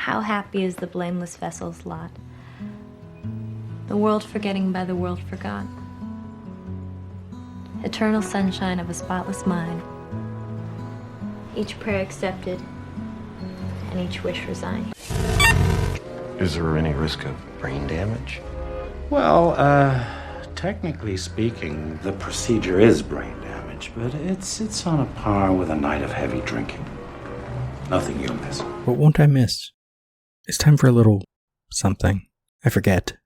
how happy is the blameless vessel's lot. The world forgetting by the world forgot. Eternal sunshine of a spotless mind. Each prayer accepted, and each wish resigned. Is there any risk of brain damage? Well, technically speaking, the procedure is brain damage, but it's on a par with a night of heavy drinking. Nothing you'll miss. What won't I miss? It's time for a little something. I forget.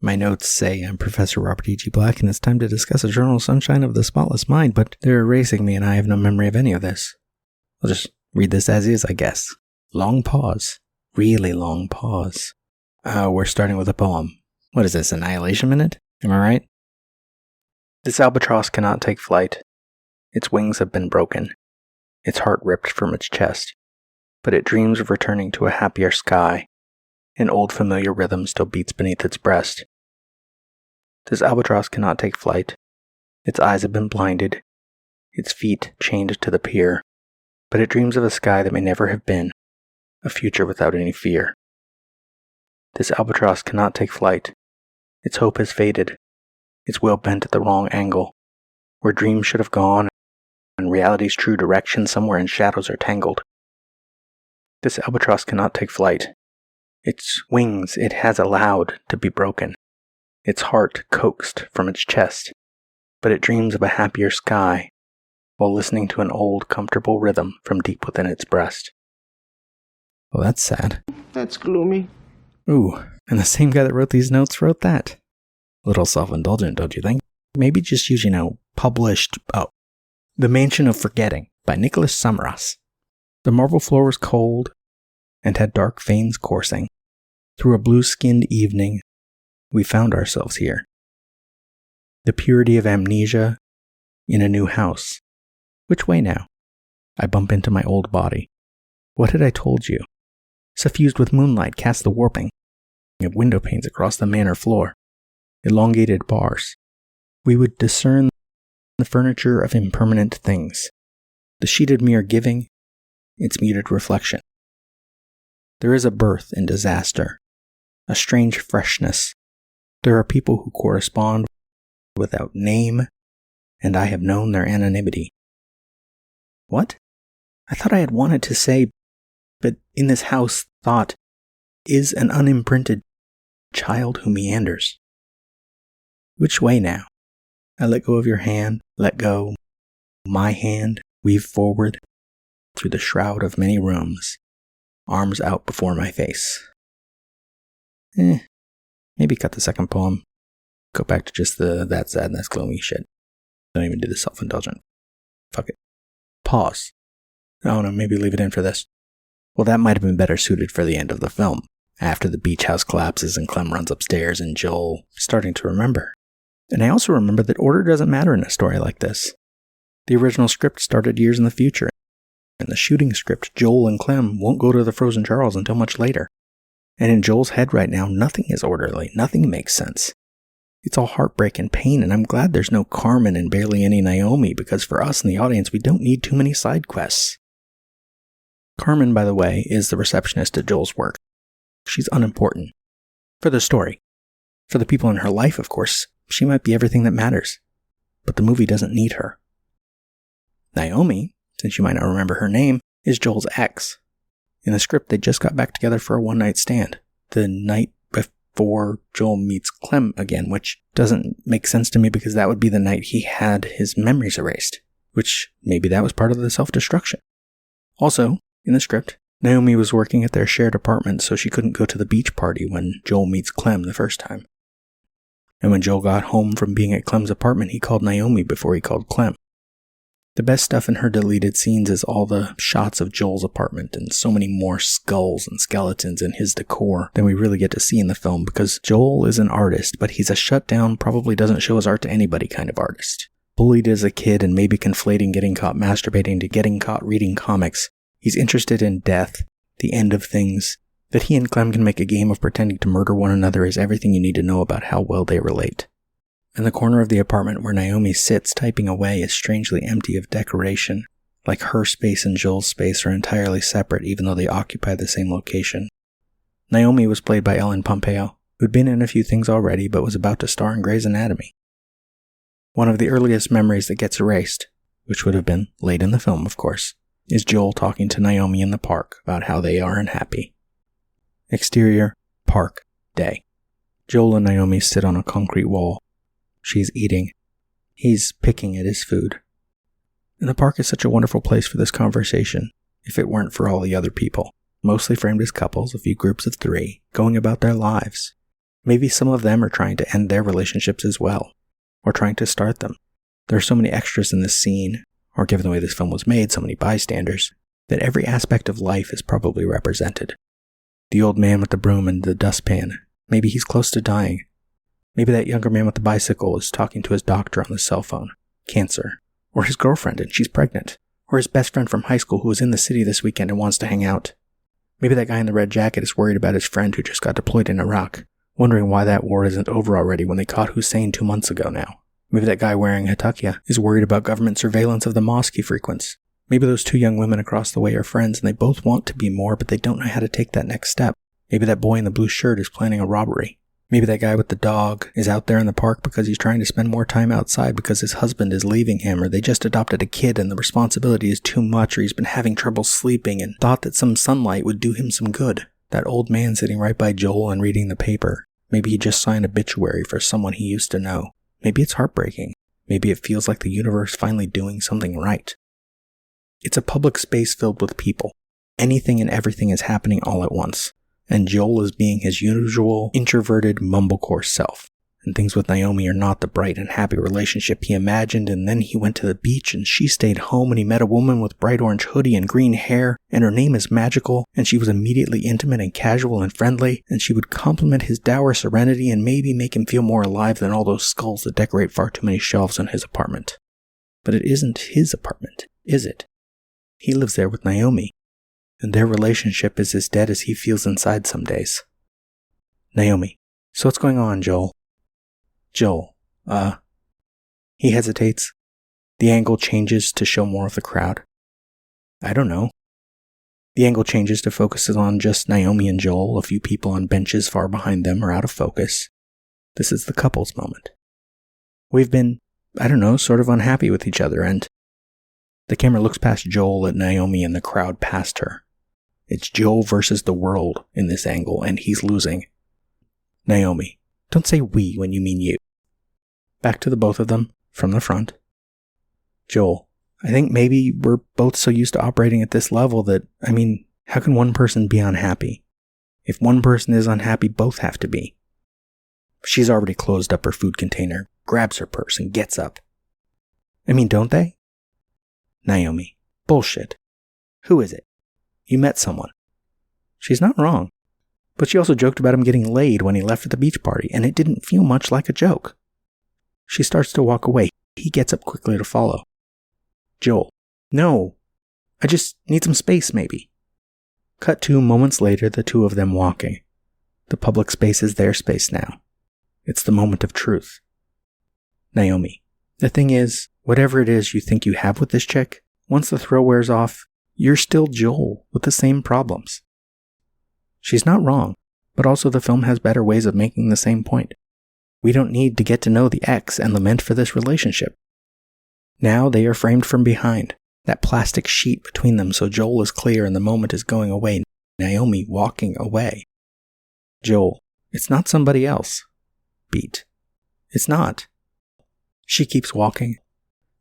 My notes say I'm Professor Robert E.G. Black, and it's time to discuss Eternal Sunshine of the Spotless Mind, but they're erasing me and I have no memory of any of this. I'll just read this as is, I guess. Long pause. Really long pause. We're starting with a poem. What is this, Annihilation Minute? Am I right? This albatross cannot take flight. Its wings have been broken. Its heart ripped from its chest. But it dreams of returning to a happier sky. An old familiar rhythm still beats beneath its breast. This albatross cannot take flight. Its eyes have been blinded. Its feet chained to the pier. But it dreams of a sky that may never have been. A future without any fear. This albatross cannot take flight. Its hope has faded. Its will bent at the wrong angle. Where dreams should have gone, and reality's true direction somewhere in shadows are tangled. This albatross cannot take flight. Its wings it has allowed to be broken. Its heart coaxed from its chest. But it dreams of a happier sky, while listening to an old, comfortable rhythm from deep within its breast. Well, that's sad. That's gloomy. Ooh, and the same guy that wrote these notes wrote that. A little self-indulgent, don't you think? Maybe just use, published... The Mansion of Forgetting by Nicholas Samaras. The marble floor was cold and had dark veins coursing. Through a blue-skinned evening, we found ourselves here. The purity of amnesia in a new house. Which way now? I bump into my old body. What had I told you? Suffused with moonlight cast the warping of window panes across the manor floor. Elongated bars. We would discern the furniture of impermanent things. The sheeted mirror giving its muted reflection. There is a birth in disaster. A strange freshness. There are people who correspond without name, and I have known their anonymity. What? I thought I had wanted to say, but in this house, thought is an unimprinted child who meanders. Which way now? I let go of your hand, let go. My hand, weave forward, through the shroud of many rooms, arms out before my face. Maybe cut the second poem. Go back to just the that sad and that's gloomy shit. Don't even do the self-indulgent. Fuck it. Pause. Oh no, maybe leave it in for this. Well, that might have been better suited for the end of the film, after the beach house collapses and Clem runs upstairs and Joel starting to remember. And I also remember that order doesn't matter in a story like this. The original script started years in the future. In the shooting script, Joel and Clem won't go to the Frozen Charles until much later. And in Joel's head right now, nothing is orderly, nothing makes sense. It's all heartbreak and pain, and I'm glad there's no Carmen and barely any Naomi, because for us in the audience, we don't need too many side quests. Carmen, by the way, is the receptionist at Joel's work. She's unimportant. For the story. For the people in her life, of course, she might be everything that matters. But the movie doesn't need her. Naomi, since you might not remember her name, is Joel's ex. In the script, they just got back together for a one-night stand. The night before Joel meets Clem again, which doesn't make sense to me because that would be the night he had his memories erased. Which, maybe that was part of the self-destruction. Also, in the script, Naomi was working at their shared apartment, so she couldn't go to the beach party when Joel meets Clem the first time. And when Joel got home from being at Clem's apartment, he called Naomi before he called Clem. The best stuff in her deleted scenes is all the shots of Joel's apartment and so many more skulls and skeletons in his decor than we really get to see in the film, because Joel is an artist, but he's a shut-down, probably doesn't show his art to anybody kind of artist. Bullied as a kid and maybe conflating getting caught masturbating to getting caught reading comics, he's interested in death, the end of things. That he and Clem can make a game of pretending to murder one another is everything you need to know about how well they relate. And the corner of the apartment where Naomi sits typing away is strangely empty of decoration, like her space and Joel's space are entirely separate even though they occupy the same location. Naomi was played by Ellen Pompeo, who'd been in a few things already but was about to star in Grey's Anatomy. One of the earliest memories that gets erased, which would have been late in the film, of course, is Joel talking to Naomi in the park about how they are unhappy. Exterior, park, day. Joel and Naomi sit on a concrete wall. She's eating. He's picking at his food. And the park is such a wonderful place for this conversation, if it weren't for all the other people, mostly framed as couples, a few groups of 3, going about their lives. Maybe some of them are trying to end their relationships as well, or trying to start them. There are so many extras in this scene, or given the way this film was made, so many bystanders, that every aspect of life is probably represented. The old man with the broom and the dustpan, maybe he's close to dying. Maybe that younger man with the bicycle is talking to his doctor on the cell phone. Cancer. Or his girlfriend and she's pregnant. Or his best friend from high school who was in the city this weekend and wants to hang out. Maybe that guy in the red jacket is worried about his friend who just got deployed in Iraq, wondering why that war isn't over already when they caught Hussein 2 months ago now. Maybe that guy wearing a takya is worried about government surveillance of the mosque he frequents. Maybe those 2 young women across the way are friends and they both want to be more, but they don't know how to take that next step. Maybe that boy in the blue shirt is planning a robbery. Maybe that guy with the dog is out there in the park because he's trying to spend more time outside because his husband is leaving him, or they just adopted a kid and the responsibility is too much, or he's been having trouble sleeping and thought that some sunlight would do him some good. That old man sitting right by Joel and reading the paper. Maybe he just signed obituary for someone he used to know. Maybe it's heartbreaking. Maybe it feels like the universe finally doing something right. It's a public space filled with people. Anything and everything is happening all at once. And Joel is being his usual introverted mumblecore self. And things with Naomi are not the bright and happy relationship he imagined, and then he went to the beach and she stayed home and he met a woman with bright orange hoodie and green hair, and her name is Magical, and she was immediately intimate and casual and friendly, and she would compliment his dour serenity and maybe make him feel more alive than all those skulls that decorate far too many shelves in his apartment. But it isn't his apartment, is it? He lives there with Naomi. And their relationship is as dead as he feels inside some days. Naomi. So what's going on, Joel? Joel. He hesitates. The angle changes to show more of the crowd. I don't know. The angle changes to focus on just Naomi and Joel. A few people on benches far behind them are out of focus. This is the couple's moment. We've been, sort of unhappy with each other, and the camera looks past Joel at Naomi and the crowd past her. It's Joel versus the world in this angle, and he's losing. Naomi. Don't say we when you mean you. Back to the both of them, from the front. Joel. I think maybe we're both so used to operating at this level that, how can one person be unhappy? If one person is unhappy, both have to be. She's already closed up her food container, grabs her purse, and gets up. Don't they? Naomi. Bullshit. Who is it? You met someone. She's not wrong. But she also joked about him getting laid when he left at the beach party, and it didn't feel much like a joke. She starts to walk away. He gets up quickly to follow. Joel. No. I just need some space, maybe. Cut to moments later, the 2 of them walking. The public space is their space now. It's the moment of truth. Naomi. The thing is, whatever it is you think you have with this chick, once the thrill wears off, you're still Joel with the same problems. She's not wrong, but also the film has better ways of making the same point. We don't need to get to know the ex and lament for this relationship. Now they are framed from behind, that plastic sheet between them so Joel is clear and the moment is going away, Naomi walking away. Joel. It's not somebody else. Beat. It's not. She keeps walking.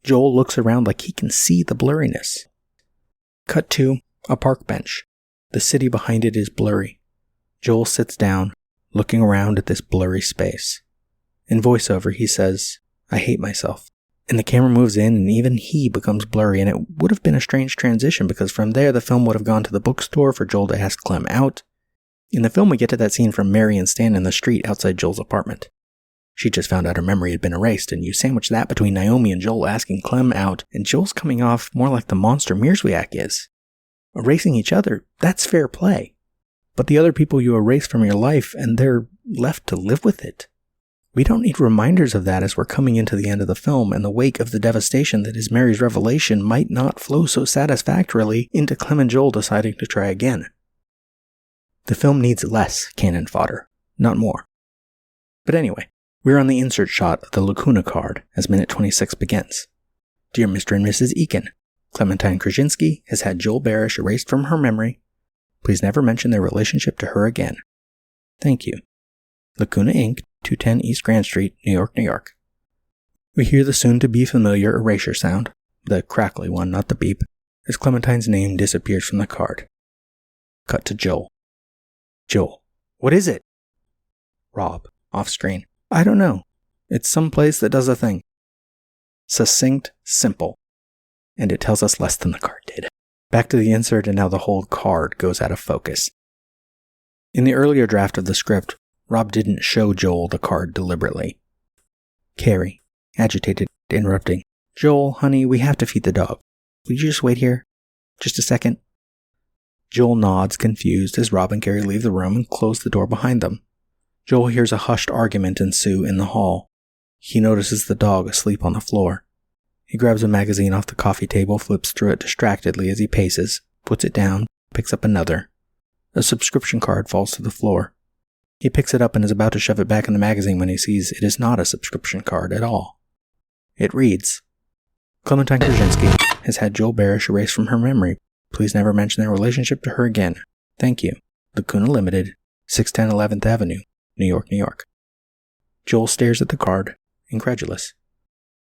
Joel looks around like he can see the blurriness. Cut to a park bench. The city behind it is blurry. Joel sits down, looking around at this blurry space. In voiceover, he says, I hate myself. And the camera moves in and even he becomes blurry, and it would have been a strange transition because from there the film would have gone to the bookstore for Joel to ask Clem out. In the film we get to that scene from Mary and Stan in the street outside Joel's apartment. She just found out her memory had been erased, and you sandwich that between Naomi and Joel asking Clem out, and Joel's coming off more like the monster Mierzwiak is. Erasing each other, that's fair play. But the other people you erase from your life, and they're left to live with it. We don't need reminders of that as we're coming into the end of the film, in the wake of the devastation that is Mary's revelation might not flow so satisfactorily into Clem and Joel deciding to try again. The film needs less cannon fodder, not more. But anyway, we're on the insert shot of the lacuna card as minute 26 begins. Dear Mr. and Mrs. Eakin, Clementine Krasinski has had Joel Barish erased from her memory. Please never mention their relationship to her again. Thank you. Lacuna Inc., 210 East Grand Street, New York, New York. We hear the soon-to-be familiar erasure sound, the crackly one, not the beep, as Clementine's name disappears from the card. Cut to Joel. Joel. What is it? Rob, off-screen. I don't know. It's some place that does a thing. Succinct, simple. And it tells us less than the card did. Back to the insert, and now the whole card goes out of focus. In the earlier draft of the script, Rob didn't show Joel the card deliberately. Carrie, agitated, interrupting. Joel, honey, we have to feed the dog. Will you just wait here? Just a second? Joel nods, confused, as Rob and Carrie leave the room and close the door behind them. Joel hears a hushed argument ensue in the hall. He notices the dog asleep on the floor. He grabs a magazine off the coffee table, flips through it distractedly as he paces, puts it down, picks up another. A subscription card falls to the floor. He picks it up and is about to shove it back in the magazine when he sees it is not a subscription card at all. It reads, Clementine Krasinski has had Joel Barish erased from her memory. Please never mention their relationship to her again. Thank you. Lacuna Limited, 610 11th Avenue, New York, New York. Joel stares at the card, incredulous.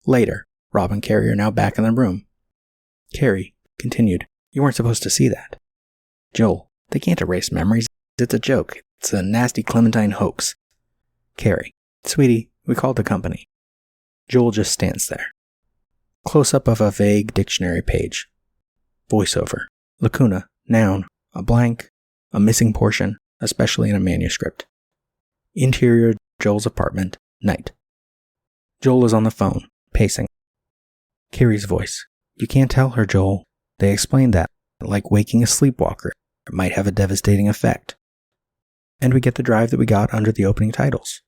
Later, Rob and Carrie are now back in the room. Carrie continued, You weren't supposed to see that. Joel, they can't erase memories. It's a joke. It's a nasty Clementine hoax. Carrie, Sweetie, we called the company. Joel just stands there. Close-up of a vague dictionary page. Voiceover. Lacuna, noun, a blank, a missing portion, especially in a manuscript. Interior, Joel's apartment, night. Joel is on the phone, pacing. Carrie's voice. You can't tell her, Joel. They explained that, like waking a sleepwalker. It might have a devastating effect. And we get the drive that we got under the opening titles.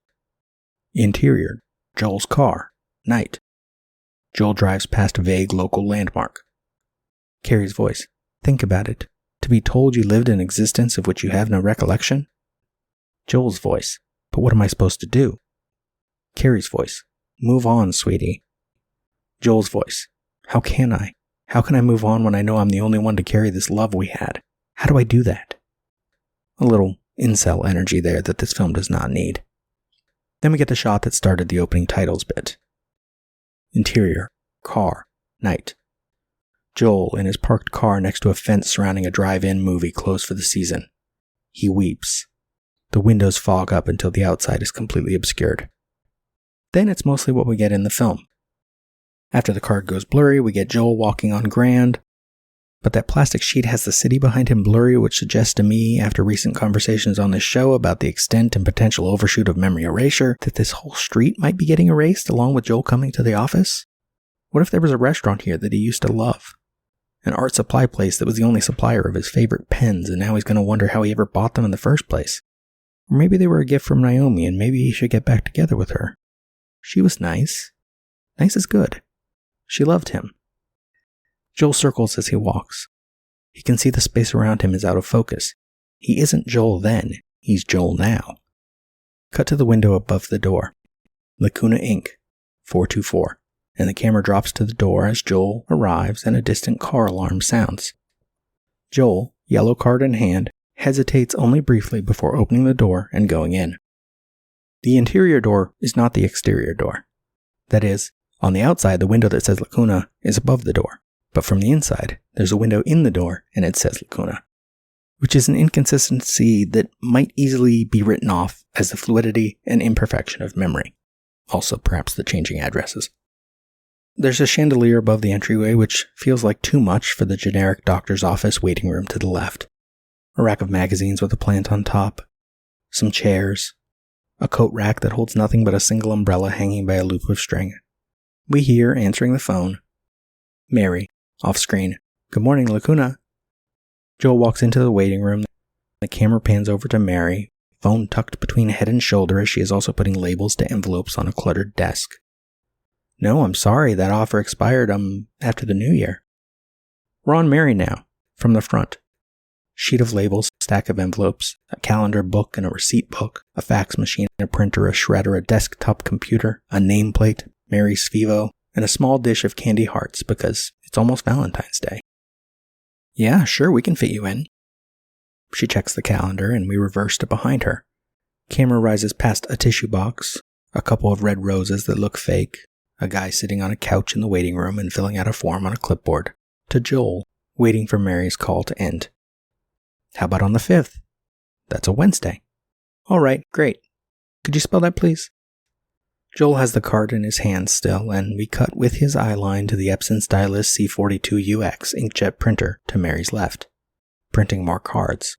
Interior, Joel's car, night. Joel drives past a vague local landmark. Carrie's voice. Think about it. To be told you lived an existence of which you have no recollection? Joel's voice. But what am I supposed to do? Carrie's voice. Move on, sweetie. Joel's voice. How can I? How can I move on when I know I'm the only one to carry this love we had? How do I do that? A little incel energy there that this film does not need. Then we get the shot that started the opening titles bit. Interior, car, night. Joel in his parked car next to a fence surrounding a drive-in movie closed for the season. He weeps. The windows fog up until the outside is completely obscured. Then it's mostly what we get in the film. After the card goes blurry, we get Joel walking on Grand, but that plastic sheet has the city behind him blurry, which suggests to me, after recent conversations on this show about the extent and potential overshoot of memory erasure, that this whole street might be getting erased along with Joel coming to the office. What if there was a restaurant here that he used to love? An art supply place that was the only supplier of his favorite pens, and now he's going to wonder how he ever bought them in the first place. Or maybe they were a gift from Naomi, and maybe he should get back together with her. She was nice. Nice is good. She loved him. Joel circles as he walks. He can see the space around him is out of focus. He isn't Joel then, he's Joel now. Cut to the window above the door. Lacuna Inc., 424, and the camera drops to the door as Joel arrives and a distant car alarm sounds. Joel, yellow card in hand, hesitates only briefly before opening the door and going in. The interior door is not the exterior door. That is, on the outside the window that says Lacuna is above the door. But from the inside, there's a window in the door and it says Lacuna, which is an inconsistency that might easily be written off as the fluidity and imperfection of memory. Also, perhaps the changing addresses. There's a chandelier above the entryway, which feels like too much for the generic doctor's office waiting room to the left. A rack of magazines with a plant on top. Some chairs. A coat rack that holds nothing but a single umbrella hanging by a loop of string. We hear, answering the phone, Mary. Off-screen. Good morning, Lacuna. Joel walks into the waiting room. The camera pans over to Mary, phone tucked between head and shoulder as she is also putting labels to envelopes on a cluttered desk. No, I'm sorry, that offer expired, after the new year. We're on Mary now, from the front. sheet of labels, stack of envelopes, a calendar book and a receipt book, a fax machine, a printer, a shredder, a desktop computer, a nameplate, Mary's Fivo, and a small dish of candy hearts because it's almost Valentine's Day. Yeah, sure, we can fit you in. She checks the calendar and we reverse to behind her. Camera rises past a tissue box, a couple of red roses that look fake, a guy sitting on a couch in the waiting room and filling out a form on a clipboard, to Joel, waiting for Mary's call to end. How about on the 5th? That's a Wednesday. All right, great. Could you spell that, please? Joel has the card in his hand still, and we cut with his eyeline to the Epson Stylus C42UX inkjet printer to Mary's left. Printing more cards.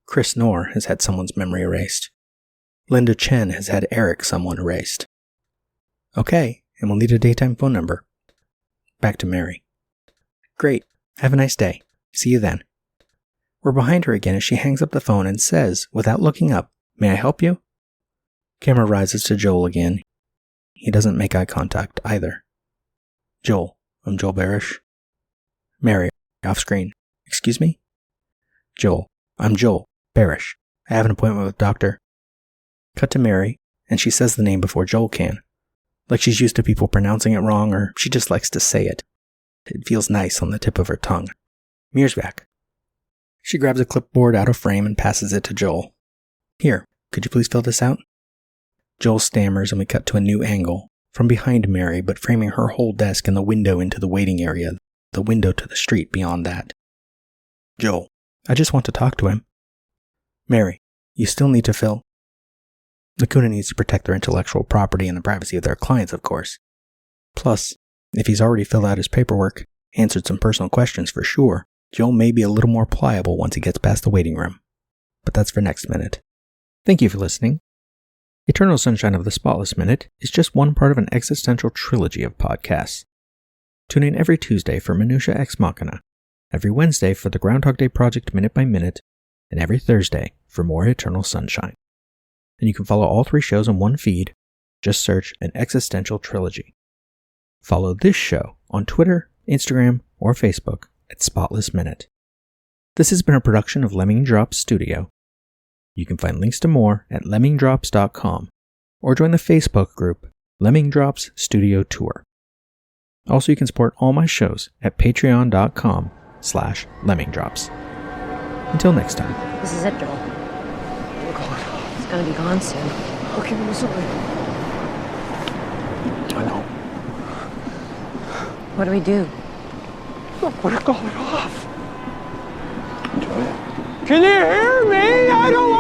Chris Knorr has had someone's memory erased. Linda Chen has had Eric someone erased. Okay, and we'll need a daytime phone number. Back to Mary. Great. Have a nice day. See you then. We're behind her again as she hangs up the phone and says, without looking up, "May I help you?" Camera rises to Joel again. He doesn't make eye contact either. Joel. I'm Joel Barish. Mary. Off screen. Excuse me? Joel. I'm Joel Barish. I have an appointment with Dr. Cut to Mary, and she says the name before Joel can. Like she's used to people pronouncing it wrong, or she just likes to say it. It feels nice on the tip of her tongue. Mearsback. She grabs a clipboard out of frame and passes it to Joel. Here, could you please fill this out? Joel stammers and we cut to a new angle, from behind Mary but framing her whole desk and the window into the waiting area, the window to the street beyond that. Joel. I just want to talk to him. Mary. You still need to fill. Lacuna needs to protect their intellectual property and the privacy of their clients, of course. Plus, if he's already filled out his paperwork, answered some personal questions for sure, Joel may be a little more pliable once he gets past the waiting room. But that's for next minute. Thank you for listening. Eternal Sunshine of the Spotless Minute is just one part of an existential trilogy of podcasts. Tune in every Tuesday for Minutia Ex Machina, every Wednesday for the Groundhog Day Project Minute by Minute, and every Thursday for more Eternal Sunshine. And you can follow all 3 shows on one feed. Just search an existential trilogy. Follow this show on Twitter, Instagram, or Facebook at Spotless Minute. This has been a production of Lemming Drops Studio. You can find links to more at lemmingdrops.com or join the Facebook group Lemming Drops Studio Tour. Also, you can support all my shows at patreon.com/lemmingdrops. Until next time. This is it, Joel. It's gonna be gone soon. Okay, I'm sorry. I know. What do we do? Look, we're going off. Enjoy it. Can you hear me? I don't